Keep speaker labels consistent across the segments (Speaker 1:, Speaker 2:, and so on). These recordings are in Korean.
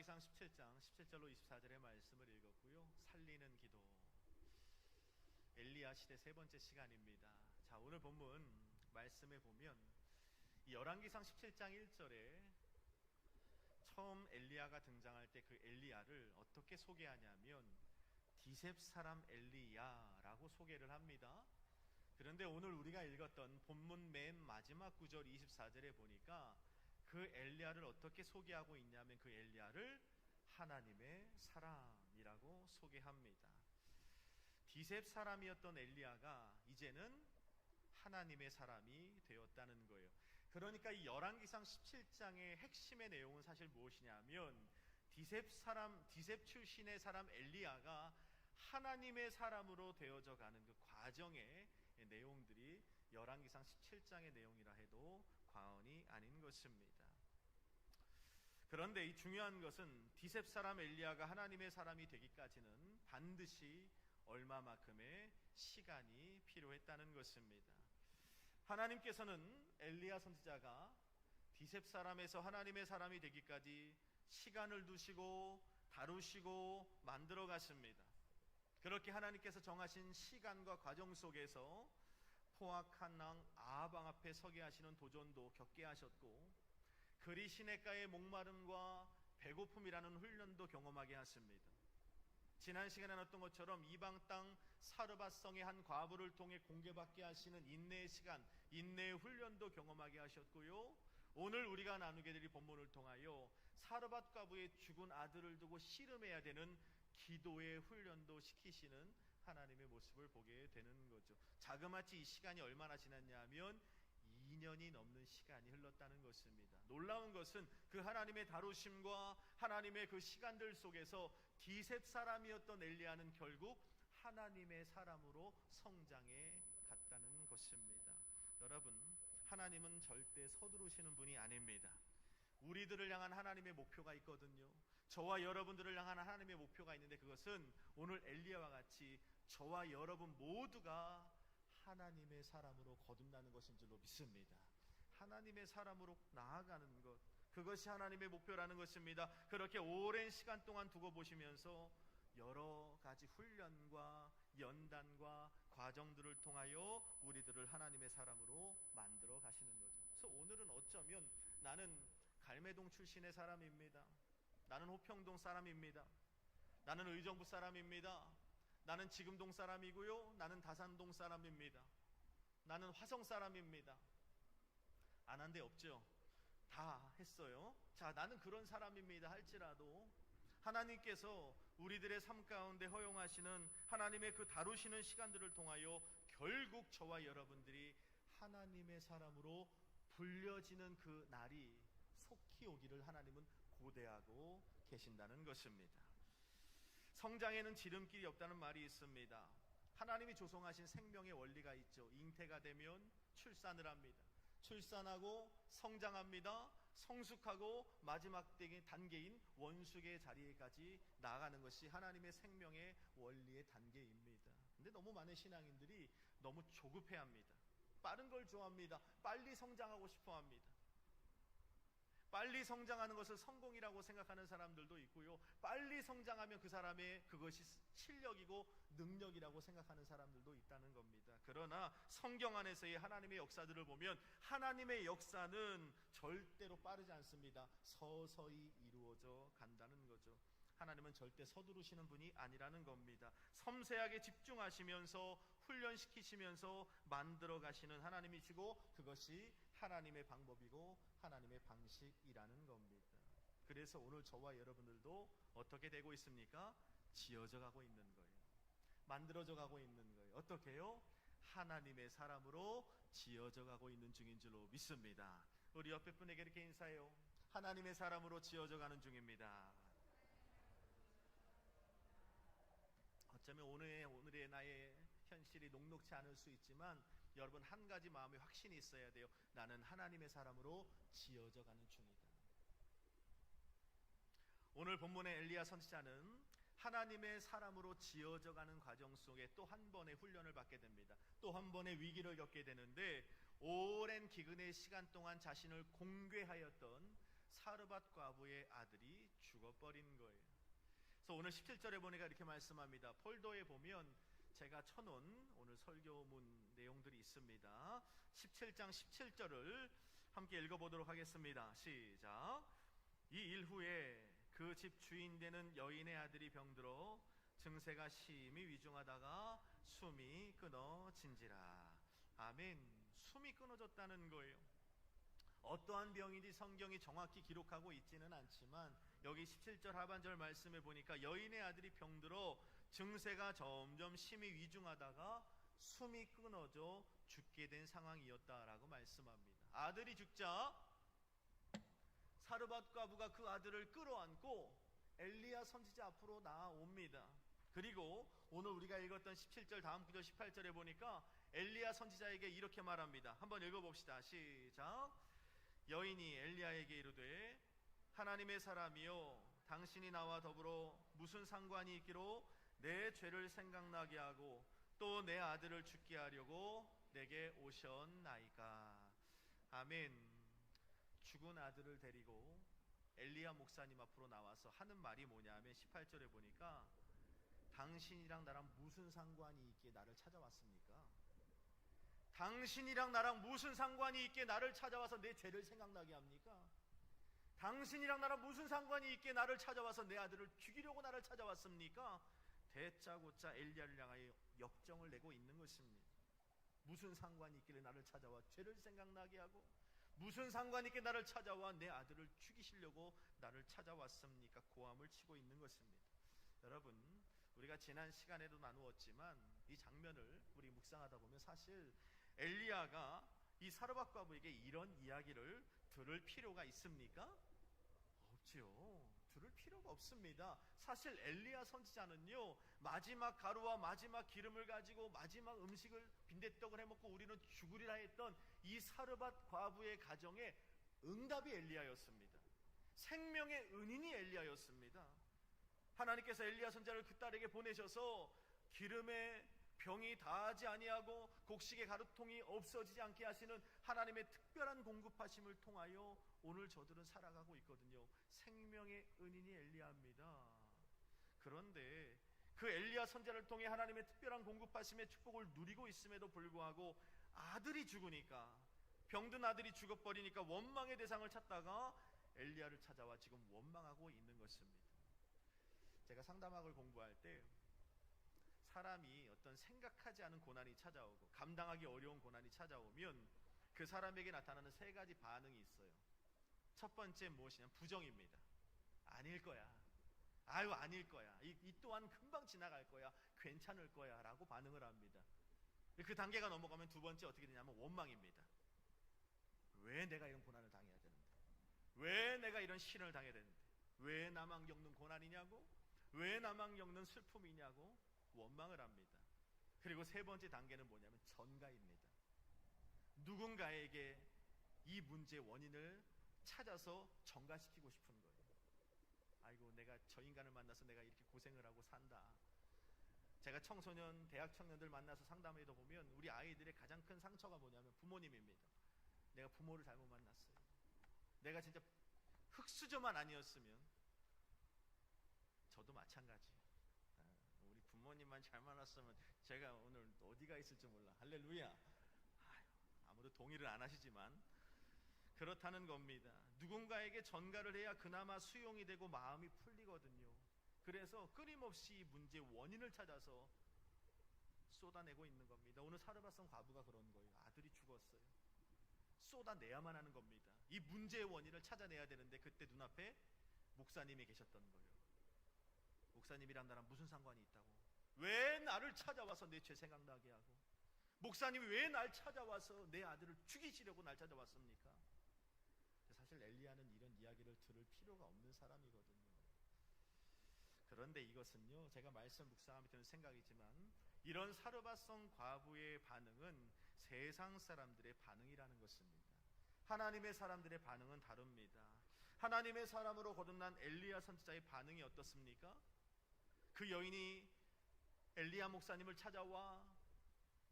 Speaker 1: 열왕기상 17장 17절로 24절의 말씀을 읽었고요. 살리는 기도, 엘리야 시대 세 번째 시간입니다. 자, 오늘 본문 말씀에 보면 이 열왕기상 17장 1절에 처음 엘리야가 등장할 때 그 엘리야를 어떻게 소개하냐면 디셉 사람 엘리야라고 소개를 합니다. 그런데 오늘 우리가 읽었던 본문 맨 마지막 구절 24절에 보니까 그 엘리야를 어떻게 소개하고 있냐면 그 엘리야를 하나님의 사람이라고 소개합니다. 디셉 사람이었던 엘리야가 이제는 하나님의 사람이 되었다는 거예요. 그러니까 이 열왕기상 17장의 핵심의 내용은 사실 무엇이냐면 디셉 출신의 사람 엘리야가 하나님의 사람으로 되어져 가는 그 과정의 내용들이 열왕기상 17장의 내용이라 해도 과언이 아닌 것입니다. 그런데 이 중요한 것은 디셉 사람 엘리야가 하나님의 사람이 되기까지는 반드시 얼마만큼의 시간이 필요했다는 것입니다. 하나님께서는 엘리야 선지자가 디셉 사람에서 하나님의 사람이 되기까지 시간을 두시고 다루시고 만들어 가십니다. 그렇게 하나님께서 정하신 시간과 과정 속에서 포악한 왕 아합 왕 앞에 서게 하시는 도전도 겪게 하셨고, 그리 시냇가의 목마름과 배고픔이라는 훈련도 경험하게 하십니다. 지난 시간에 나눴던 것처럼 이방 땅 사르밧성의 한 과부를 통해 공개받게 하시는 인내의 시간, 인내의 훈련도 경험하게 하셨고요, 오늘 우리가 나누게 될 본문을 통하여 사르밧 과부의 죽은 아들을 두고 씨름해야 되는 기도의 훈련도 시키시는 하나님의 모습을 보게 되는 거죠. 자그마치 이 시간이 얼마나 지났냐 하면 2년이 넘는 시간이 흘렀다는 것입니다. 놀라운 것은 그 하나님의 다루심과 하나님의 그 시간들 속에서 디셉 사람이었던 엘리야는 결국 하나님의 사람으로 성장해 갔다는 것입니다. 여러분, 하나님은 절대 서두르시는 분이 아닙니다. 우리들을 향한 하나님의 목표가 있거든요. 저와 여러분들을 향한 하나님의 목표가 있는데, 그것은 오늘 엘리야와 같이 저와 여러분 모두가 하나님의 사람으로 거듭나는 것인 줄로 믿습니다. 하나님의 사람으로 나아가는 것, 그것이 하나님의 목표라는 것입니다. 그렇게 오랜 시간 동안 두고 보시면서 여러 가지 훈련과 연단과 과정들을 통하여 우리들을 하나님의 사람으로 만들어 가시는 거죠. 그래서 오늘은 어쩌면 나는 갈매동 출신의 사람입니다. 나는 호평동 사람입니다. 나는 의정부 사람입니다. 나는 지금동 사람이고요, 나는 다산동 사람입니다. 나는 화성 사람입니다. 안 한 데 없죠? 다 했어요. 자, 나는 그런 사람입니다 할지라도 하나님께서 우리들의 삶 가운데 허용하시는 하나님의 그 다루시는 시간들을 통하여 결국 저와 여러분들이 하나님의 사람으로 불려지는 그 날이 속히 오기를 하나님은 고대하고 계신다는 것입니다. 성장에는 지름길이 없다는 말이 있습니다. 하나님이 조성하신 생명의 원리가 있죠. 잉태가 되면 출산을 합니다. 출산하고 성장합니다. 성숙하고 마지막 단계인 원숙의 자리에까지 나아가는 것이 하나님의 생명의 원리의 단계입니다. 근데 너무 많은 신앙인들이 너무 조급해합니다. 빠른 걸 좋아합니다. 빨리 성장하고 싶어합니다. 빨리 성장하는 것을 성공이라고 생각하는 사람들도 있고요, 빨리 성장하면 그 사람의 그것이 실력이고 능력이라고 생각하는 사람들도 있다는 겁니다. 그러나 성경 안에서의 하나님의 역사들을 보면 하나님의 역사는 절대로 빠르지 않습니다. 서서히 이루어져 간다는 거죠. 하나님은 절대 서두르시는 분이 아니라는 겁니다. 섬세하게 집중하시면서 훈련시키시면서 만들어 가시는 하나님이시고, 그것이 하나님의 방법이고 하나님의 방식이라는 겁니다. 그래서 오늘 저와 여러분들도 어떻게 되고 있습니까? 지어져 가고 있는 거예요. 만들어져 가고 있는 거예요. 어떻게요? 하나님의 사람으로 지어져 가고 있는 중인 줄로 믿습니다. 우리 옆에 분에게 이렇게 인사해요. 하나님의 사람으로 지어져 가는 중입니다. 어쩌면 오늘의 나의 현실이 녹록지 않을 수 있지만, 여러분 한 가지 마음에 확신이 있어야 돼요. 나는 하나님의 사람으로 지어져 가는 중이다. 오늘 본문의 엘리야 선지자는 하나님의 사람으로 지어져 가는 과정 속에 또 한 번의 훈련을 받게 됩니다. 또 한 번의 위기를 겪게 되는데, 오랜 기근의 시간 동안 자신을 공개하였던 사르밧 과부의 아들이 죽어버린 거예요. 그래서 오늘 17절에 보니까 이렇게 말씀합니다. 폴더에 보면 제가 쳐놓은 오늘 설교문 내용들이 있습니다. 17장 17절을 함께 읽어보도록 하겠습니다. 시작. 이 일 후에 그 집 주인 되는 여인의 아들이 병들어 증세가 심히 위중하다가 숨이 끊어진지라. 아멘. 숨이 끊어졌다는 거예요. 어떠한 병인지 성경이 정확히 기록하고 있지는 않지만 여기 17절 하반절 말씀에 보니까 여인의 아들이 병들어 증세가 점점 심히 위중하다가 숨이 끊어져 죽게 된 상황이었다라고 말씀합니다. 아들이 죽자 사르밧 과부가 그 아들을 끌어안고 엘리야 선지자 앞으로 나아옵니다. 그리고 오늘 우리가 읽었던 17절 다음 구절 18절에 보니까 엘리야 선지자에게 이렇게 말합니다. 한번 읽어봅시다. 시작. 여인이 엘리야에게 이르되 하나님의 사람이여 당신이 나와 더불어 무슨 상관이 있기로 내 죄를 생각나게 하고 또 내 아들을 죽게 하려고 내게 오셨나이까. 아멘. 죽은 아들을 데리고 엘리야 목사님 앞으로 나와서 하는 말이 뭐냐면 18절에 보니까 당신이랑 나랑 무슨 상관이 있기에 나를 찾아왔습니까? 당신이랑 나랑 무슨 상관이 있기에 나를 찾아와서 내 죄를 생각나게 합니까? 당신이랑 나랑 무슨 상관이 있기에 나를 찾아와서 내 아들을 죽이려고 나를 찾아왔습니까? 대짜고짜 엘리야를 향하여 역정을 내고 있는 것입니다. 무슨 상관이 있길래 나를 찾아와 죄를 생각나게 하고 무슨 상관이 있길래 나를 찾아와 내 아들을 죽이시려고 나를 찾아왔습니까? 고함을 치고 있는 것입니다. 여러분, 우리가 지난 시간에도 나누었지만 이 장면을 우리 묵상하다 보면 사실 엘리야가 이 사르밧 과부에게 이런 이야기를 들을 필요가 있습니까? 없지요. 들을 필요가 없습니다. 사실 엘리야 선지자는요, 마지막 가루와 마지막 기름을 가지고 마지막 음식을 빈대떡을 해먹고 우리는 죽으리라 했던 이 사르밧 과부의 가정에 응답이 엘리야였습니다. 생명의 은인이 엘리야였습니다. 하나님께서 엘리야 선지자를 그 딸에게 보내셔서 기름에 병이 다하지 아니하고 곡식의 가루통이 없어지지 않게 하시는 하나님의 특별한 공급하심을 통하여 오늘 저들은 살아가고 있거든요. 생명의 은인이 엘리야입니다. 그런데 그 엘리야 선지자를 통해 하나님의 특별한 공급하심의 축복을 누리고 있음에도 불구하고 아들이 죽으니까, 병든 아들이 죽어버리니까 원망의 대상을 찾다가 엘리야를 찾아와 지금 원망하고 있는 것입니다. 제가 상담학을 공부할 때 사람이 어떤 생각하지 않은 고난이 찾아오고 감당하기 어려운 고난이 찾아오면 그 사람에게 나타나는 세 가지 반응이 있어요. 첫 번째 무엇이냐면 부정입니다. 아닐 거야. 아유, 아닐 거야. 이 또한 금방 지나갈 거야. 괜찮을 거야 라고 반응을 합니다. 그 단계가 넘어가면 두 번째 어떻게 되냐면 원망입니다. 왜 내가 이런 고난을 당해야 되는데, 왜 내가 이런 시련을 당해야 되는데, 왜 나만 겪는 고난이냐고, 왜 나만 겪는 슬픔이냐고 원망을 합니다. 그리고 세 번째 단계는 뭐냐면 전가입니다. 누군가에게 이 문제의 원인을 찾아서 전가시키고 싶은 거예요. 아이고, 내가 저 인간을 만나서 내가 이렇게 고생을 하고 산다. 제가 청소년, 대학 청년들 만나서 상담해도 보면 우리 아이들의 가장 큰 상처가 뭐냐면 부모님입니다. 내가 부모를 잘못 만났어요. 내가 진짜 흙수저만 아니었으면 저도 마찬가지. 우리 부모님만 잘 만났으면 제가 오늘 어디가 있을지 몰라. 할렐루야. 아무도 동의를 안 하시지만 그렇다는 겁니다. 누군가에게 전가를 해야 그나마 수용이 되고 마음이 풀리거든요. 그래서 끊임없이 문제의 원인을 찾아서 쏟아내고 있는 겁니다. 오늘 사르밧 과부가 그런 거예요. 아들이 죽었어요. 쏟아내야만 하는 겁니다. 이 문제의 원인을 찾아내야 되는데 그때 눈앞에 목사님이 계셨던 거예요. 목사님이랑 나랑 무슨 상관이 있다고? 왜 나를 찾아와서 내 죄 생각나게 하고, 목사님이 왜 날 찾아와서 내 아들을 죽이시려고 날 찾아왔습니까? 사실 엘리야는 이런 이야기를 들을 필요가 없는 사람이거든요. 그런데 이것은요, 제가 말씀 묵상하며 드는 생각이지만 이런 사르밧 과부의 반응은 세상 사람들의 반응이라는 것입니다. 하나님의 사람들의 반응은 다릅니다. 하나님의 사람으로 거듭난 엘리야 선지자의 반응이 어떻습니까? 그 여인이 엘리야 목사님을 찾아와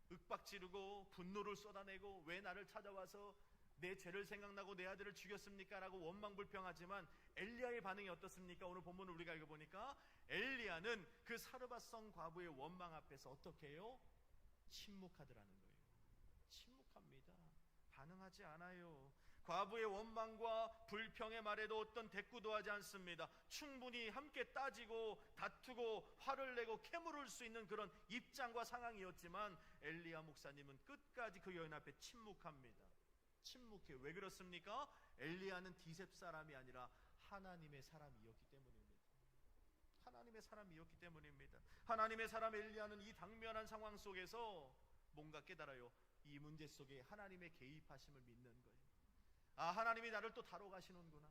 Speaker 1: 윽박지르고 분노를 쏟아내고 왜 나를 찾아와서 내 죄를 생각나고 내 아들을 죽였습니까? 라고 원망불평하지만 엘리야의 반응이 어떻습니까? 오늘 본문을 우리가 읽어보니까 엘리야는 그 사르밧성 과부의 원망 앞에서 어떻게 해요? 침묵하더라는 거예요. 침묵합니다. 반응하지 않아요. 과부의 원망과 불평의 말에도 어떤 대꾸도 하지 않습니다. 충분히 함께 따지고 다투고 화를 내고 캐물을 수 있는 그런 입장과 상황이었지만 엘리야 목사님은 끝까지 그 여인 앞에 침묵합니다. 침묵해요. 왜 그렇습니까? 엘리야는 디셉 사람이 아니라 하나님의 사람이었기 때문입니다. 하나님의 사람이었기 때문입니다. 하나님의 사람 엘리야는 이 당면한 상황 속에서 뭔가 깨달아요. 이 문제 속에 하나님의 개입하심을 믿는 거예요. 아, 하나님이 나를 또 다뤄가시는구나.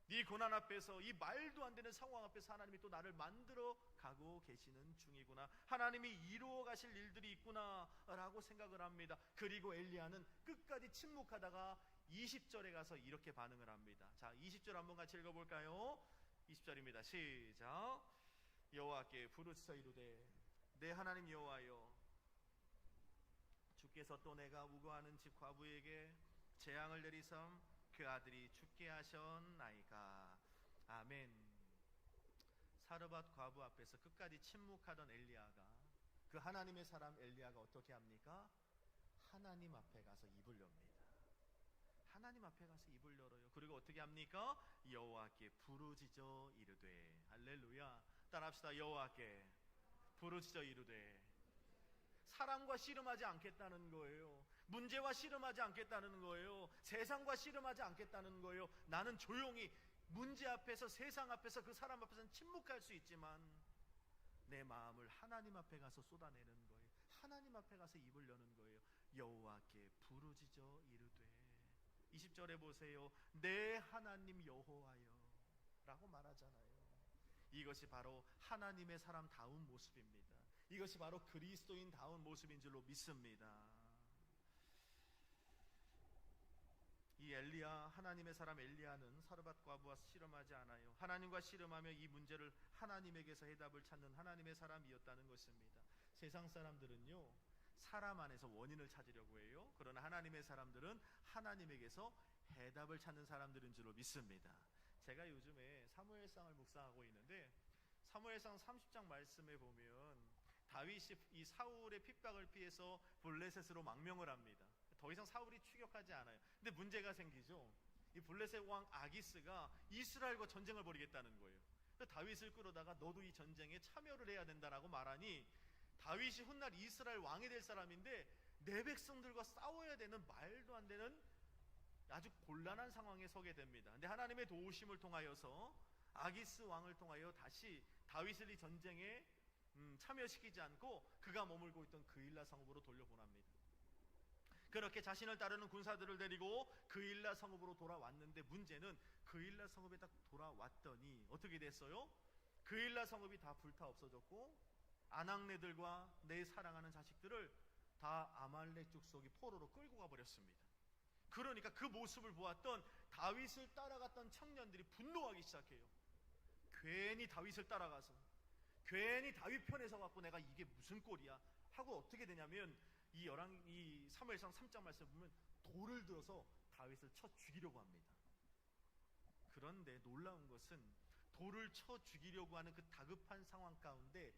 Speaker 1: 이 고난 앞에서, 이 말도 안 되는 상황 앞에서 하나님이 또 나를 만들어 가고 계시는 중이구나. 하나님이 이루어 가실 일들이 있구나 라고 생각을 합니다. 그리고 엘리야는 끝까지 침묵하다가 20절에 가서 이렇게 반응을 합니다. 자, 20절 한번 같이 읽어볼까요? 20절입니다. 시작. 여호와께 부르짖어 이르되 내 하나님 여호와여, 주께서 또 내가 우거하는 집 과부에게 재앙을 내리삼 그 아들이 죽게 하셨나이까. 아멘. 사르밧 과부 앞에서 끝까지 침묵하던 엘리야가, 그 하나님의 사람 엘리야가 어떻게 합니까? 하나님 앞에 가서 입을 엽니다. 하나님 앞에 가서 입을 열어요. 그리고 어떻게 합니까? 여호와께 부르짖어 이르되. 할렐루야. 따라합시다. 여호와께 부르짖어 이르되. 사람과 씨름하지 않겠다는 거예요. 문제와 씨름하지 않겠다는 거예요. 세상과 씨름하지 않겠다는 거예요. 나는 조용히 문제 앞에서, 세상 앞에서, 그 사람 앞에서는 침묵할 수 있지만 내 마음을 하나님 앞에 가서 쏟아내는 거예요. 하나님 앞에 가서 입을 여는 거예요. 여호와께 부르짖어 이르되. 20절에 보세요. 내 하나님 여호와여 라고 말하잖아요. 이것이 바로 하나님의 사람다운 모습입니다. 이것이 바로 그리스도인다운 모습인 줄로 믿습니다. 이 엘리야, 하나님의 사람 엘리야는 사르밧 과부와 씨름하지 않아요. 하나님과 씨름하며 이 문제를 하나님에게서 해답을 찾는 하나님의 사람이었다는 것입니다. 세상 사람들은요, 사람 안에서 원인을 찾으려고 해요. 그러나 하나님의 사람들은 하나님에게서 해답을 찾는 사람들인 줄로 믿습니다. 제가 요즘에 사무엘상을 묵상하고 있는데 사무엘상 30장 말씀에 보면 다윗이 이 사울의 핍박을 피해서 블레셋으로 망명을 합니다. 더 이상 사울이 추격하지 않아요. 근데 문제가 생기죠. 이 블레셋 왕 아기스가 이스라엘과 전쟁을 벌이겠다는 거예요. 그래서 다윗을 끌어다가 너도 이 전쟁에 참여를 해야 된다라고 말하니 다윗이 훗날 이스라엘 왕이 될 사람인데 내 백성들과 싸워야 되는, 말도 안 되는 아주 곤란한 상황에 서게 됩니다. 근데 하나님의 도우심을 통하여서 아기스 왕을 통하여 다시 다윗을 이 전쟁에 참여시키지 않고 그가 머물고 있던 그일라 성읍으로 돌려보냅니다. 그렇게 자신을 따르는 군사들을 데리고 그일라 성읍으로 돌아왔는데 문제는 그일라 성읍에 딱 돌아왔더니 어떻게 됐어요? 그일라 성읍이 다 불타 없어졌고 아낙네들과 내 사랑하는 자식들을 다 아말렉 족속이 포로로 끌고 가버렸습니다. 그러니까 그 모습을 보았던 다윗을 따라갔던 청년들이 분노하기 시작해요. 괜히 다윗을 따라가서, 괜히 다윗 편에 서갖고 내가 이게 무슨 꼴이야 하고 어떻게 되냐면 이 사무엘상 3장 말씀 보면 돌을 들어서 다윗을 쳐 죽이려고 합니다. 그런데 놀라운 것은 돌을 쳐 죽이려고 하는 그 다급한 상황 가운데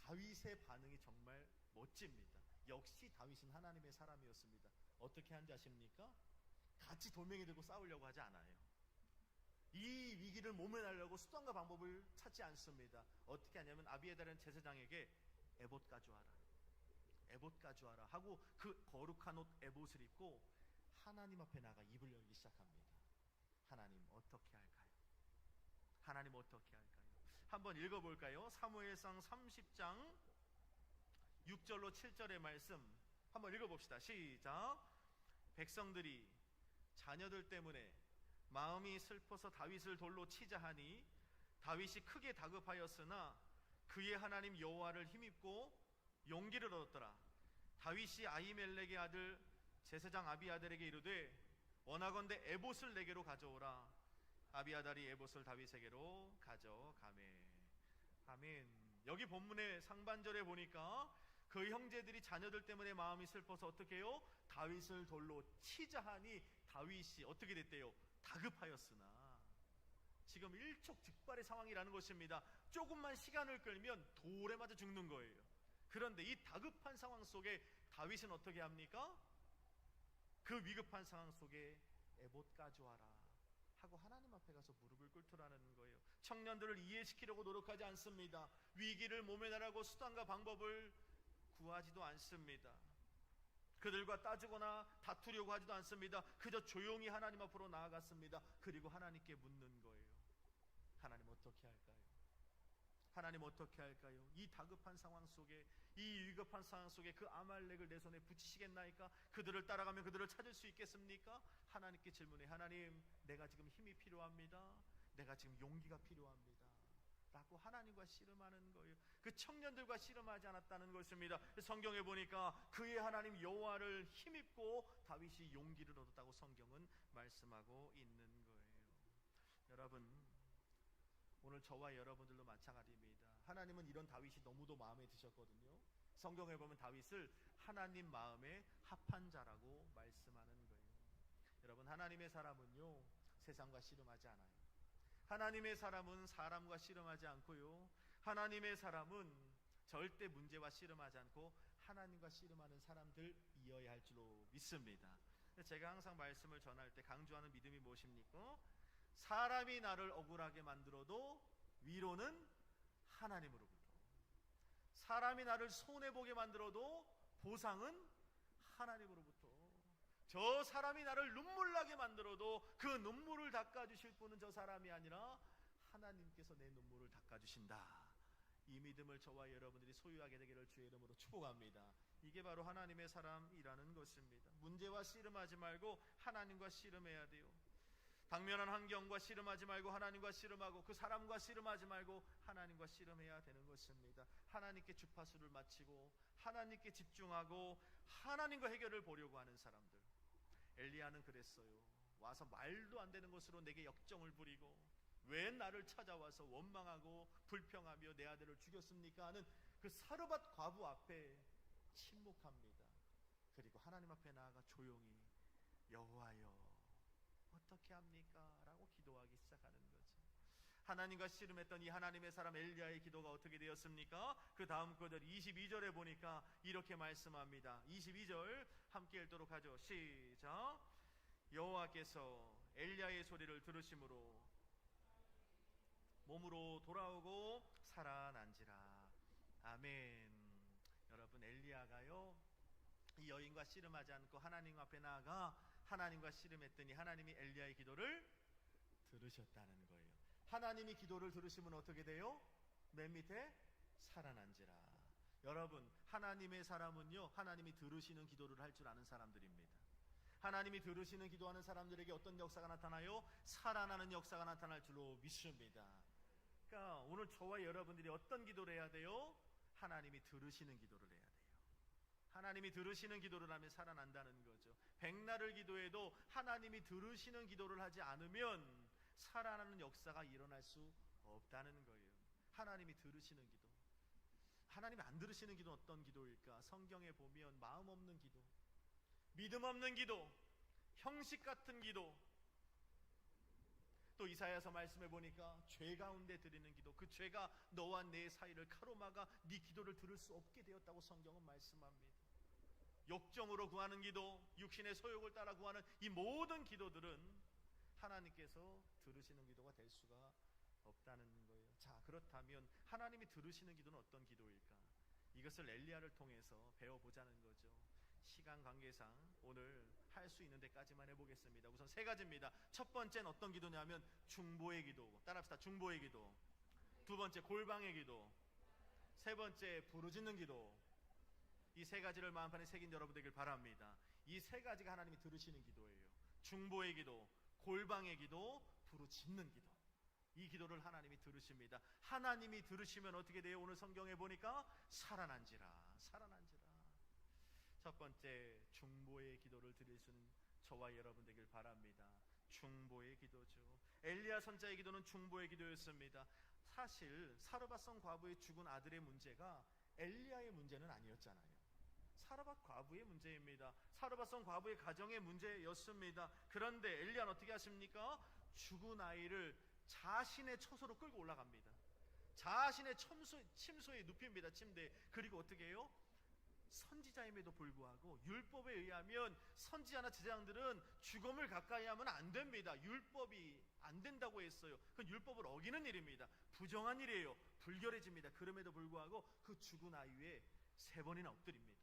Speaker 1: 다윗의 반응이 정말 멋집니다. 역시 다윗은 하나님의 사람이었습니다. 어떻게 한지 아십니까? 같이 돌멩이 들고 싸우려고 하지 않아요. 이 위기를 모면하려고 수단과 방법을 찾지 않습니다. 어떻게 하냐면 아비에달은 제사장에게 에봇 가져와라, 에봇 가져와라 하고 그 거룩한 옷 에봇을 입고 하나님 앞에 나가 입을 열기 시작합니다. 하나님 어떻게 할까요? 하나님 어떻게 할까요? 한번 읽어볼까요? 사무엘상 30장 6절로 7절의 말씀 한번 읽어봅시다. 시작. 백성들이 자녀들 때문에 마음이 슬퍼서 다윗을 돌로 치자 하니 다윗이 크게 다급하였으나 그의 하나님 여호와를 힘입고 용기를 얻었더라. 다윗이 아히멜렉의 아들 제사장 아비아달에게 이르되 원하건대 에봇을 내게로 가져오라. 아비아달이 에봇을 다윗에게로 가져가매. 아멘. 여기 본문의 상반절에 보니까 그 형제들이 자녀들 때문에 마음이 슬퍼서 어떻게 해요? 다윗을 돌로 치자 하니 다윗이 어떻게 됐대요? 다급하였으나. 지금 일촉즉발의 상황이라는 것입니다. 조금만 시간을 끌면 돌에 맞아 죽는 거예요. 그런데 이 다급한 상황 속에 다윗은 어떻게 합니까? 그 위급한 상황 속에 에봇 가져와라 하고 하나님 앞에 가서 무릎을 꿇더라는 거예요. 청년들을 이해시키려고 노력하지 않습니다. 위기를 모면하라고 수단과 방법을 구하지도 않습니다. 그들과 따지거나 다투려고 하지도 않습니다. 그저 조용히 하나님 앞으로 나아갔습니다. 그리고 하나님께 묻는 거예요. 하나님 어떻게 할까요? 하나님 어떻게 할까요? 이 다급한 상황 속에, 이 위급한 상황 속에 그 아말렉을 내 손에 붙이시겠나이까? 그들을 따라가면 그들을 찾을 수 있겠습니까? 하나님께 질문해. 하나님, 내가 지금 힘이 필요합니다. 내가 지금 용기가 필요합니다 라고 하나님과 씨름하는 거예요. 그 청년들과 씨름하지 않았다는 것입니다. 성경에 보니까 그의 하나님 여호와를 힘입고 다윗이 용기를 얻었다고 성경은 말씀하고 있는 거예요. 여러분, 오늘 저와 여러분들도 마찬가지입니다. 하나님은 이런 다윗이 너무도 마음에 드셨거든요. 성경에 보면 다윗을 하나님 마음에 합한 자라고 말씀하는 거예요. 여러분, 하나님의 사람은요, 세상과 씨름하지 않아요. 하나님의 사람은 사람과 씨름하지 않고요, 하나님의 사람은 절대 문제와 씨름하지 않고 하나님과 씨름하는 사람들이어야 할 줄로 믿습니다. 제가 항상 말씀을 전할 때 강조하는 믿음이 무엇입니까? 사람이 나를 억울하게 만들어도 위로는 하나님으로부터, 사람이 나를 손해보게 만들어도 보상은 하나님으로부터, 저 사람이 나를 눈물나게 만들어도 그 눈물을 닦아주실 분은 저 사람이 아니라 하나님께서 내 눈물을 닦아주신다. 이 믿음을 저와 여러분들이 소유하게 되기를 주의 이름으로 축복합니다. 이게 바로 하나님의 사람이라는 것입니다. 문제와 씨름하지 말고 하나님과 씨름해야 돼요. 당면한 환경과 씨름하지 말고 하나님과 씨름하고, 그 사람과 씨름하지 말고 하나님과 씨름해야 되는 것입니다. 하나님께 주파수를 맞추고 하나님께 집중하고 하나님과 해결을 보려고 하는 사람들. 엘리야는 그랬어요. 와서 말도 안 되는 것으로 내게 역정을 부리고 왜 나를 찾아와서 원망하고 불평하며 내 아들을 죽였습니까 하는 그 사르밧 과부 앞에 침묵합니다. 그리고 하나님 앞에 나아가 조용히 여호와여 어떻게 합니까? 라고 기도하기 시작하는 거죠. 하나님과 씨름했던 이 하나님의 사람 엘리야의 기도가 어떻게 되었습니까? 그 다음 구절 22절에 보니까 이렇게 말씀합니다. 22절 함께 읽도록 하죠. 시작. 여호와께서 엘리야의 소리를 들으심으로 몸으로 돌아오고 살아난지라. 아멘. 여러분, 엘리야가요, 이 여인과 씨름하지 않고 하나님 앞에 나아가 하나님과 씨름했더니 하나님이 엘리야의 기도를 들으셨다는 거예요. 하나님이 기도를 들으시면 어떻게 돼요? 맨 밑에 살아난지라. 여러분, 하나님의 사람은요, 하나님이 들으시는 기도를 할 줄 아는 사람들입니다. 하나님이 들으시는 기도하는 사람들에게 어떤 역사가 나타나요? 살아나는 역사가 나타날 줄로 믿습니다. 그러니까 오늘 저와 여러분들이 어떤 기도를 해야 돼요? 하나님이 들으시는 기도를 해야 돼요. 하나님이 들으시는 기도를 하면 살아난다는 거죠. 백날을 기도해도 하나님이 들으시는 기도를 하지 않으면 살아나는 역사가 일어날 수 없다는 거예요. 하나님이 들으시는 기도. 하나님이 안 들으시는 기도는 어떤 기도일까? 성경에 보면 마음 없는 기도, 믿음 없는 기도, 형식 같은 기도, 또 이사야서 말씀해 보니까 죄 가운데 드리는 기도, 그 죄가 너와 내 사이를 가로막아 네 기도를 들을 수 없게 되었다고 성경은 말씀합니다. 욕정으로 구하는 기도, 육신의 소욕을 따라 구하는 이 모든 기도들은 하나님께서 들으시는 기도가 될 수가 없다는 거예요. 자, 그렇다면 하나님이 들으시는 기도는 어떤 기도일까? 이것을 엘리야를 통해서 배워보자는 거죠. 시간 관계상 오늘 할 수 있는 데까지만 해보겠습니다. 우선 세 가지입니다. 첫 번째는 어떤 기도냐면 중보의 기도. 따라합시다. 중보의 기도. 두 번째 골방의 기도. 세 번째 부르짖는 기도. 이 세 가지를 마음판에 새긴 여러분 되길 바랍니다. 이 세 가지가 하나님이 들으시는 기도예요. 중보의 기도, 골방의 기도, 부르짖는 기도. 이 기도를 하나님이 들으십니다. 하나님이 들으시면 어떻게 돼요? 오늘 성경에 보니까 살아난지라, 살아난지라. 첫 번째, 중보의 기도를 드릴 수 있는 저와 여러분 되길 바랍니다. 중보의 기도죠. 엘리야 선자의 기도는 중보의 기도였습니다. 사실 사르밧성 과부의 죽은 아들의 문제가 엘리야의 문제는 아니었잖아요. 사르밧 과부의 문제입니다. 사르밧성 과부의 가정의 문제였습니다. 그런데 엘리야는 어떻게 하십니까? 죽은 아이를 자신의 처소로 끌고 올라갑니다. 자신의 침소에 눕힙니다. 침대에. 그리고 어떻게 해요? 선지자임에도 불구하고 율법에 의하면 선지자나 제사장들은 죽음을 가까이 하면 안 됩니다. 율법이 안 된다고 했어요. 그건 율법을 어기는 일입니다. 부정한 일이에요. 불결해집니다. 그럼에도 불구하고 그 죽은 아이 위에 3번이나 엎드립니다.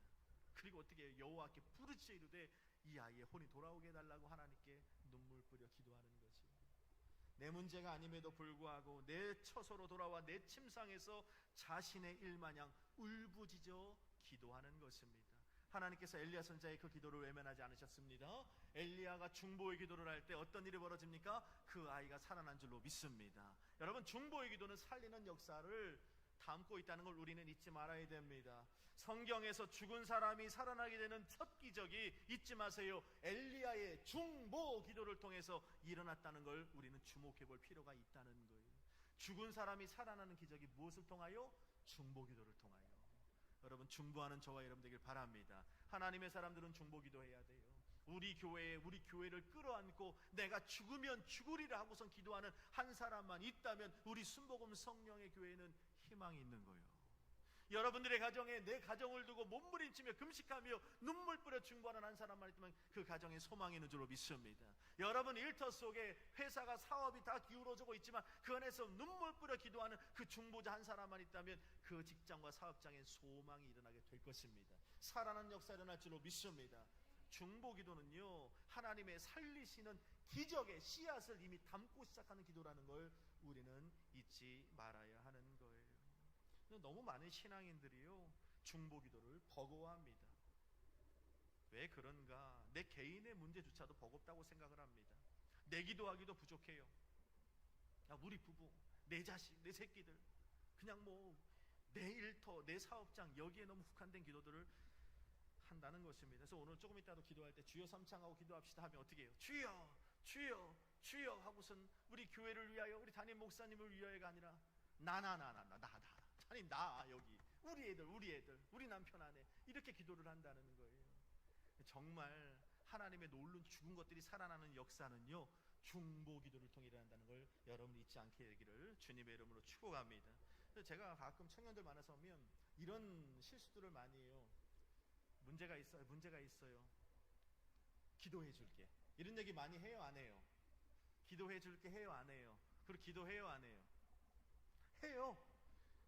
Speaker 1: 그리고 어떻게 해요? 여호와께 부르짖어 이르되 이 아이의 혼이 돌아오게 해달라고 하나님께 눈물 뿌려 기도하는 거죠. 내 문제가 아님에도 불구하고 내 처소로 돌아와 내 침상에서 자신의 일마냥 울부짖어 기도하는 것입니다. 하나님께서 엘리야 선지자의 그 기도를 외면하지 않으셨습니다. 엘리야가 중보의 기도를 할 때 어떤 일이 벌어집니까? 그 아이가 살아난 줄로 믿습니다. 여러분, 중보의 기도는 살리는 역사를 담고 있다는 걸 우리는 잊지 말아야 됩니다. 성경에서 죽은 사람이 살아나게 되는 첫 기적이 잊지 마세요. 엘리야의 중보 기도를 통해서 일어났다는 걸 우리는 주목해 볼 필요가 있다는 거예요. 죽은 사람이 살아나는 기적이 무엇을 통하여? 중보 기도를 통하여. 여러분, 중보하는 저와 여러분 되길 바랍니다. 하나님의 사람들은 중보 기도해야 돼요. 우리 교회를 끌어안고 내가 죽으면 죽으리라 하고선 기도하는 한 사람만 있다면 우리 순복음 성령의 교회는 희망이 있는 거예요. 여러분들의 가정에 내 가정을 두고 몸부림치며 금식하며 눈물 뿌려 중보하는 한 사람만 있다면 그 가정에 소망이 있는 줄로 믿습니다. 여러분 일터 속에 회사가 사업이 다 기울어지고 있지만 그 안에서 눈물 뿌려 기도하는 그 중보자 한 사람만 있다면 그 직장과 사업장에 소망이 일어나게 될 것입니다. 살아나는 역사 일어날 줄로 믿습니다. 중보 기도는요, 하나님의 살리시는 기적의 씨앗을 이미 담고 시작하는 기도라는 걸 우리는 잊지 말아야 하는 거예요. 너무 많은 신앙인들이요, 중보 기도를 버거워합니다. 왜 그런가? 내 개인의 문제조차도 버겁다고 생각을 합니다. 내 기도하기도 부족해요. 우리 부부, 내 자식, 내 새끼들, 그냥 내 일터, 내 사업장, 여기에 너무 국한된 기도들을 한다는 것입니다. 그래서 오늘 조금 이따도 기도할 때 주여 삼창하고 기도합시다 하면 어떻게 해요? 주여, 주여, 주여 하고선 우리 교회를 위하여, 우리 담임 목사님을 위하여가 아니라 나 하나님, 나 여기 우리 애들, 우리 남편 아내, 이렇게 기도를 한다는 거예요. 정말 하나님의 놀른 죽은 것들이 살아나는 역사는요, 중보 기도를 통해 일어난다는 걸 여러분이 잊지 않게 되기를 주님의 이름으로 축복합니다. 제가 가끔 청년들 만나서 오면 이런 실수들을 많이 해요. 문제가 있어요. 기도해 줄게. 이런 얘기 많이 해요, 안 해요? 기도해 줄게 해요, 안 해요? 그리고 기도해요, 안 해요? 해요.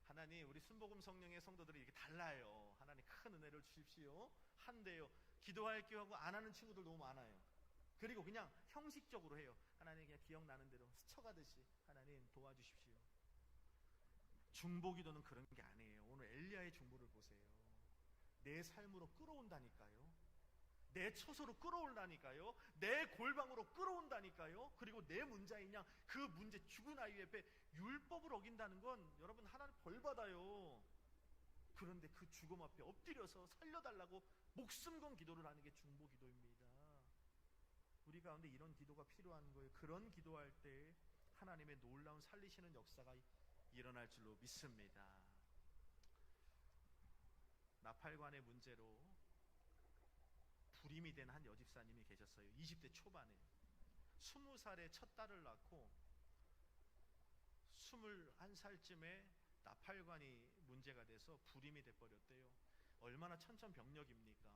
Speaker 1: 하나님, 우리 순복음 성령의 성도들이 이렇게 달라요. 하나님 큰 은혜를 주십시오. 한대요. 기도할게요 하고 안 하는 친구들 너무 많아요. 그리고 그냥 형식적으로 해요. 하나님 그냥 기억나는 대로 스쳐가듯이 하나님 도와주십시오. 중보 기도는 그런 게 아니에요. 오늘 엘리야의 중보를 보세요. 내 삶으로 끌어온다니까요. 내 처소로 끌어올라니까요. 내 골방으로 끌어온다니까요. 그리고 내 문제인 양 그 문제 죽은 아이 옆에 율법을 어긴다는 건 여러분 하나님 벌 받아요. 그런데 그 죽음 앞에 엎드려서 살려달라고 목숨 건 기도를 하는 게 중보 기도입니다. 우리 가운데 이런 기도가 필요한 거예요. 그런 기도할 때 하나님의 놀라운 살리시는 역사가 일어날 줄로 믿습니다. 나팔관의 문제로 불임이 된 한 여집사님이 계셨어요. 20대 초반에 20살에 첫 딸을 낳고 21살쯤에 나팔관이 문제가 돼서 불임이 돼버렸대요. 얼마나 천천병력입니까?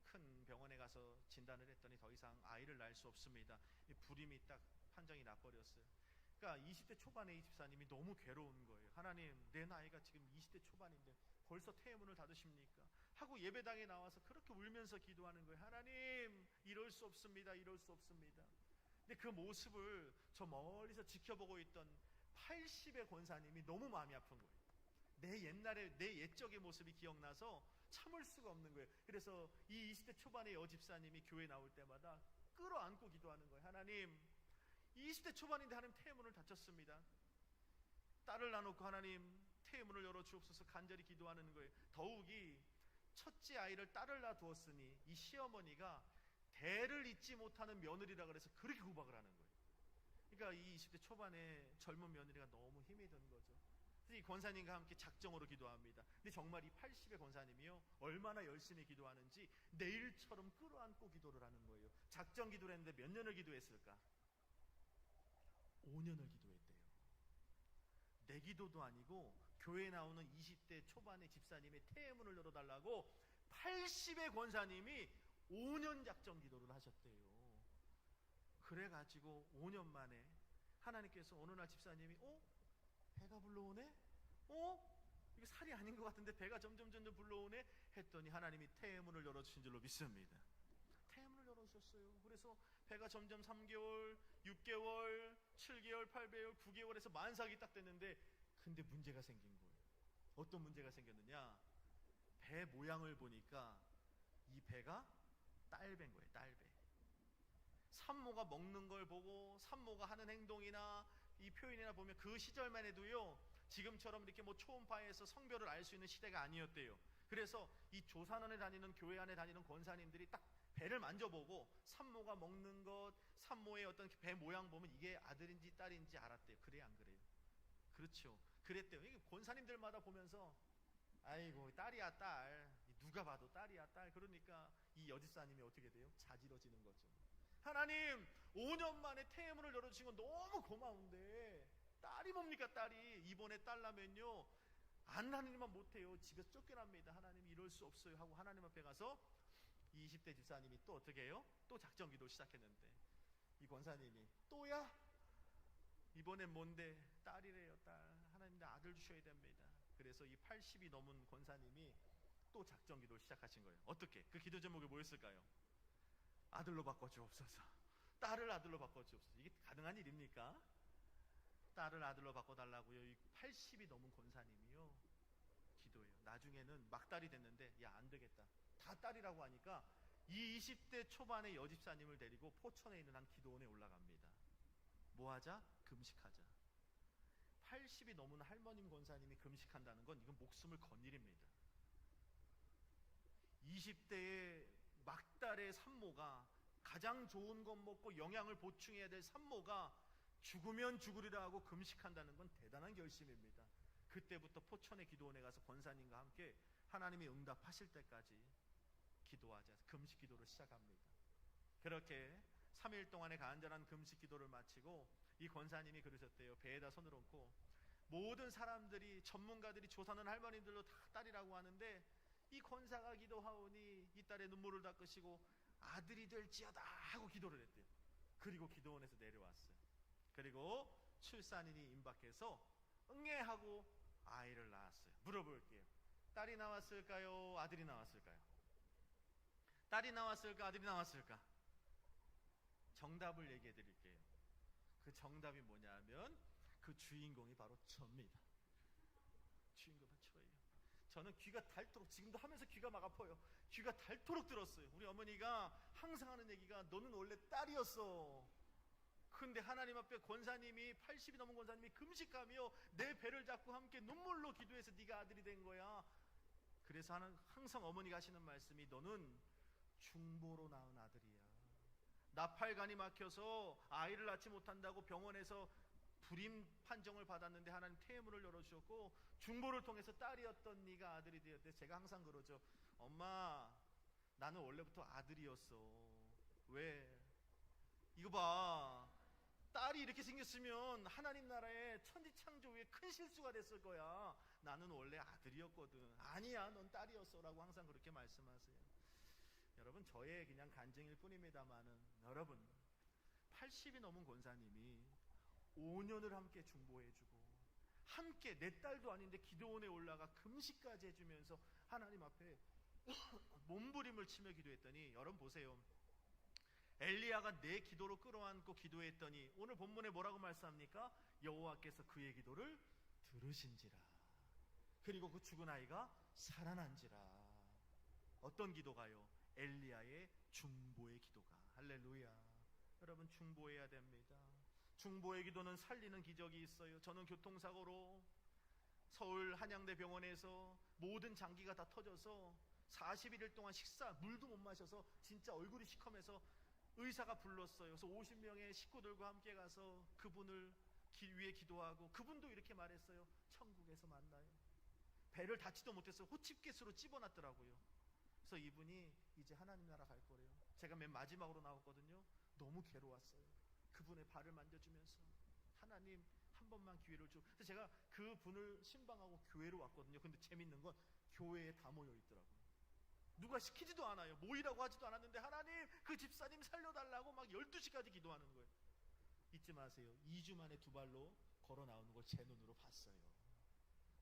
Speaker 1: 큰 병원에 가서 진단을 했더니 더 이상 아이를 낳을 수 없습니다. 불임이 딱 판정이 나버렸어요. 그러니까 20대 초반의 이 집사님이 너무 괴로운 거예요. 하나님, 내 나이가 지금 20대 초반인데 벌써 태문을 닫으십니까? 하고 예배당에 나와서 그렇게 울면서 기도하는 거예요. 하나님, 이럴 수 없습니다. 이럴 수 없습니다. 근데 그 모습을 저 멀리서 지켜보고 있던 80의 권사님이 너무 마음이 아픈 거예요. 내 옛적의 모습이 기억나서 참을 수가 없는 거예요. 그래서 이 20대 초반의 여집사님이 교회 나올 때마다 끌어안고 기도하는 거예요. 하나님, 20대 초반인데 하나님 태문을 닫혔습니다. 딸을 낳아놓고 하나님 태문을 열어주옵소서 간절히 기도하는 거예요. 더욱이 첫째 아이를 딸을 낳아두었으니 이 시어머니가 대를 잇지 못하는 며느리라 그래서 그렇게 구박을 하는 거예요. 그러니까 이 20대 초반에 젊은 며느리가 너무 힘이 든 거죠. 이 권사님과 함께 작정으로 기도합니다. 근데 정말 이 80의 권사님이요, 얼마나 열심히 기도하는지 내일처럼 끌어안고 기도를 하는 거예요. 작정 기도를 했는데 몇 년을 기도했을까? 5년을 기도했대요. 내 기도도 아니고 교회 나오는 20대 초반의 집사님의 태문을 열어달라고 80의 권사님이 5년 작정 기도를 하셨대요. 그래가지고 5년 만에 하나님께서 어느 날 집사님이 배가 불러오네? 이게 살이 아닌 것 같은데 배가 점점 불러오네? 했더니 하나님이 태문을 열어주신 줄로 믿습니다. 태문을 열어주셨어요. 그래서 배가 점점 3개월, 6개월, 7개월, 8개월, 9개월에서 만삭이 딱 됐는데, 근데 문제가 생긴 거예요. 어떤 문제가 생겼느냐? 배 모양을 보니까 이 배가 딸배인 거예요. 딸배. 산모가 먹는 걸 보고 산모가 하는 행동이나 이 표현이나 보면 그 시절만 해도요, 지금처럼 이렇게 뭐 초음파에서 성별을 알 수 있는 시대가 아니었대요. 그래서 이 조산원에 다니는, 교회 안에 다니는 권사님들이 딱 배를 만져보고 산모가 먹는 것, 산모의 어떤 배 모양 보면 이게 아들인지 딸인지 알았대요. 그래 안 그래요? 그렇죠. 그랬대요. 이게 권사님들마다 보면서 아이고 딸이야 딸, 누가 봐도 딸이야 딸. 그러니까 이 여집사님이 어떻게 돼요? 자지러지는 거죠. 하나님, 5년 만에 태문을 열어주신 건 너무 고마운데 딸이 뭡니까? 딸이 이번에 딸 나면요 안 하느님만 못해요. 집에서 쫓겨납니다. 하나님 이럴 수 없어요 하고 하나님 앞에 가서 20대 집사님이 또 어떻게 해요? 또 작정 기도 시작했는데 이 권사님이 또야? 이번엔 뭔데? 딸이래요. 딸. 하나님 나 아들 주셔야 됩니다. 그래서 이 80이 넘은 권사님이 또 작정 기도를 시작하신 거예요. 어떻게? 그 기도 제목이 뭐였을까요? 아들로 바꿔주옵소서. 딸을 아들로 바꿔주옵소서. 이게 가능한 일입니까? 딸을 아들로 바꿔달라고요. 이 80이 넘은 권사님이요 기도해요. 나중에는 막달이 됐는데 야 안 되겠다, 다 딸이라고 하니까 이 20대 초반의 여집사님을 데리고 포천에 있는 한 기도원에 올라갑니다. 뭐 하자? 금식하자. 80이 넘은 할머님 권사님이 금식한다는 건 이건 목숨을 건 일입니다. 20대의 막달의 산모가 가장 좋은 것 먹고 영양을 보충해야 될 산모가 죽으면 죽으리라 하고 금식한다는 건 대단한 결심입니다. 그때부터 포천의 기도원에 가서 권사님과 함께 하나님이 응답하실 때까지 기도하자, 금식 기도를 시작합니다. 그렇게 3일 동안의 간절한 금식 기도를 마치고 이 권사님이 그러셨대요. 배에다 손을 얹고 모든 사람들이, 전문가들이 조사는 할머님들도 다 딸이라고 하는데 이 권사가 기도하오니 이 딸의 눈물을 닦으시고 아들이 될지어다 하고 기도를 했대요. 그리고 기도원에서 내려왔어요. 그리고 출산인이 임박해서 응애하고 아이를 낳았어요. 물어볼게요. 딸이 나왔을까요? 아들이 나왔을까요? 딸이 나왔을까? 아들이 나왔을까? 정답을 얘기해 드릴게요. 그 정답이 뭐냐면 그 주인공이 바로 저입니다. 주인공은 저예요. 저는 귀가 닳도록, 지금도 하면서 귀가 막 아파요. 귀가 닳도록 들었어요. 우리 어머니가 항상 하는 얘기가 너는 원래 딸이었어. 근데 하나님 앞에 권사님이, 80이 넘은 권사님이 금식하며 내 배를 잡고 함께 눈물로 기도해서 네가 아들이 된 거야. 그래서 항상 어머니가 하시는 말씀이 너는 중보로 낳은 아들이야. 나팔관이 막혀서 아이를 낳지 못한다고 병원에서 불임 판정을 받았는데 하나님 태문을 열어주셨고 중보를 통해서 딸이었던 네가 아들이 되었대. 제가 항상 그러죠. 엄마, 나는 원래부터 아들이었어. 왜? 이거 봐, 딸이 이렇게 생겼으면 하나님 나라의 천지창조에 큰 실수가 됐을 거야. 나는 원래 아들이었거든. 아니야, 넌 딸이었어 라고 항상 그렇게 말씀하세요. 여러분, 저의 그냥 간증일 뿐입니다만은 여러분, 80이 넘은 권사님이 5년을 함께 중보해주고 함께, 내 딸도 아닌데 기도원에 올라가 금식까지 해주면서 하나님 앞에 몸부림을 치며 기도했더니, 여러분 보세요. 엘리야가 내 기도로 끌어안고 기도했더니 오늘 본문에 뭐라고 말씀합니까? 여호와께서 그의 기도를 들으신지라. 그리고 그 죽은 아이가 살아난지라. 어떤 기도가요? 엘리야의 중보의 기도가. 할렐루야. 여러분, 중보해야 됩니다. 중보의 기도는 살리는 기적이 있어요. 저는 교통사고로 서울 한양대 병원에서 모든 장기가 다 터져서 41일 동안 물도 못 마셔서 진짜 얼굴이 시커매서 의사가 불렀어요. 그래서 50명의 식구들과 함께 가서 그분을 위해 기도하고 그분도 이렇게 말했어요. 천국에서 만나요. 배를 닿지도 못했어요. 호집get으로 집어놨더라고요. 그래서 이분이 이제 하나님 나라 갈 거래요. 제가 맨 마지막으로 나왔거든요. 너무 괴로웠어요. 그분의 발을 만져주면서 하나님 한 번만 기회를 줘. 그래서 제가 그 분을 신방하고 교회로 왔거든요. 근데 재밌는 건 교회에 다 모여 있더라고요. 누가 시키지도 않아요. 모이라고 하지도 않았는데 하나님 그 집사님 살려달라고 막 12시까지 기도하는 거예요. 잊지 마세요. 2주 만에 두 발로 걸어 나오는 걸 제 눈으로 봤어요.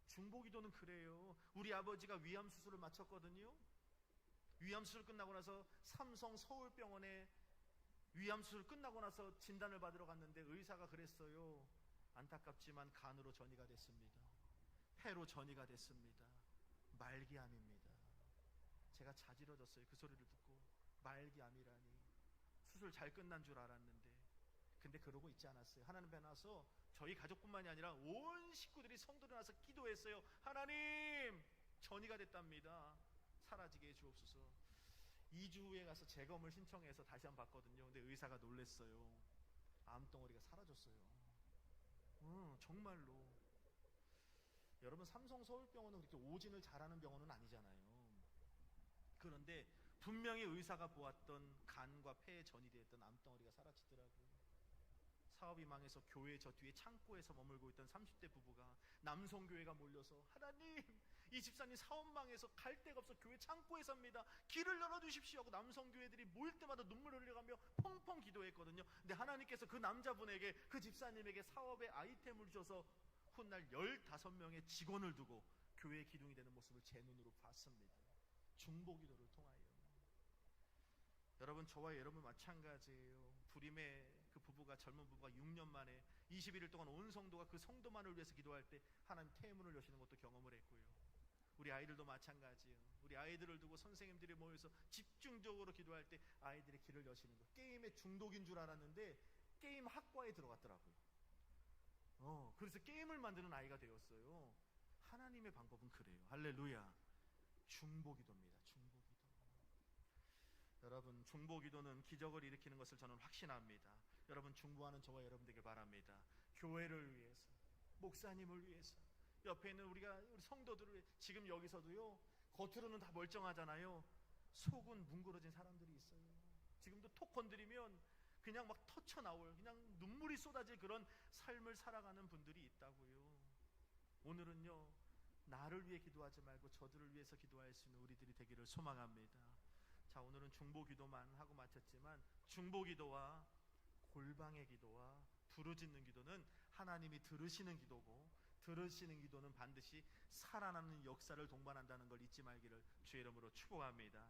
Speaker 1: 중보기도는 그래요. 우리 아버지가 위암 수술을 마쳤거든요. 위암 수술 끝나고 나서 삼성 서울병원에 위암 수술 끝나고 나서 진단을 받으러 갔는데 의사가 그랬어요. 안타깝지만 간으로 전이가 됐습니다. 폐로 전이가 됐습니다. 말기암입니다. 제가 자지러졌어요. 그 소리를 듣고. 말기암이라니. 수술 잘 끝난 줄 알았는데. 근데 그러고 있지 않았어요. 하나님 앞에 나서 저희 가족뿐만이 아니라 온 식구들이 성도로 나서 기도했어요. 하나님 전이가 됐답니다. 사라지게 해주옵소서. 2주 후에 가서 재검을 신청해서 다시 한번 봤거든요. 근데 의사가 놀랬어요. 암덩어리가 사라졌어요. 정말로. 여러분 삼성 서울병원은 그렇게 오진을 잘하는 병원은 아니잖아요. 그런데 분명히 의사가 보았던 간과 폐에 전이되었던 암덩어리가 사라지더라고요. 사업이 망해서 교회 저 뒤에 창고에서 머물고 있던 30대 부부가 남성교회가 몰려서 하나님 이 집사님 사업 망해서 갈 데가 없어 교회 창고에 삽니다. 길을 열어주십시오 하고 남성교회들이 모일 때마다 눈물을 흘려가며 펑펑 기도했거든요. 근데 하나님께서 그 남자분에게 그 집사님에게 사업의 아이템을 주셔서 훗날 15명의 직원을 두고 교회의 기둥이 되는 모습을 제 눈으로 봤습니다. 중보기도를 통하여. 여러분 저와 여러분 마찬가지예요. 불임의 그 부부가 젊은 부부가 6년 만에 21일 동안 온 성도가 그 성도만을 위해서 기도할 때 하나님 태문을 여시는 것도 경험을 했고요. 우리 아이들도 마찬가지예요. 우리 아이들을 두고 선생님들이 모여서 집중적으로 기도할 때 아이들의 길을 여시는 것. 게임에 중독인 줄 알았는데 게임 학과에 들어갔더라고요. 그래서 게임을 만드는 아이가 되었어요. 하나님의 방법은 그래요. 할렐루야. 중보기도입니다. 중보기도. 여러분 중보기도는 기적을 일으키는 것을 저는 확신합니다. 여러분 중보하는 저와 여러분 되길 바랍니다. 교회를 위해서, 목사님을 위해서, 옆에 있는 우리 성도들을 위해. 지금 여기서도요 겉으로는 다 멀쩡하잖아요. 속은 뭉그러진 사람들이 있어요. 지금도 톡 건드리면 그냥 막 터쳐 나올, 그냥 눈물이 쏟아질 그런 삶을 살아가는 분들이 있다고요. 오늘은요 나를 위해 기도하지 말고 저들을 위해서 기도할 수 있는 우리들이 되기를 소망합니다. 자, 오늘은 중보기도만 하고 마쳤지만 중보기도와 골방의 기도와 부르짖는 기도는 하나님이 들으시는 기도고, 들으시는 기도는 반드시 살아나는 역사를 동반한다는 걸 잊지 말기를 주의 이름으로 축복합니다.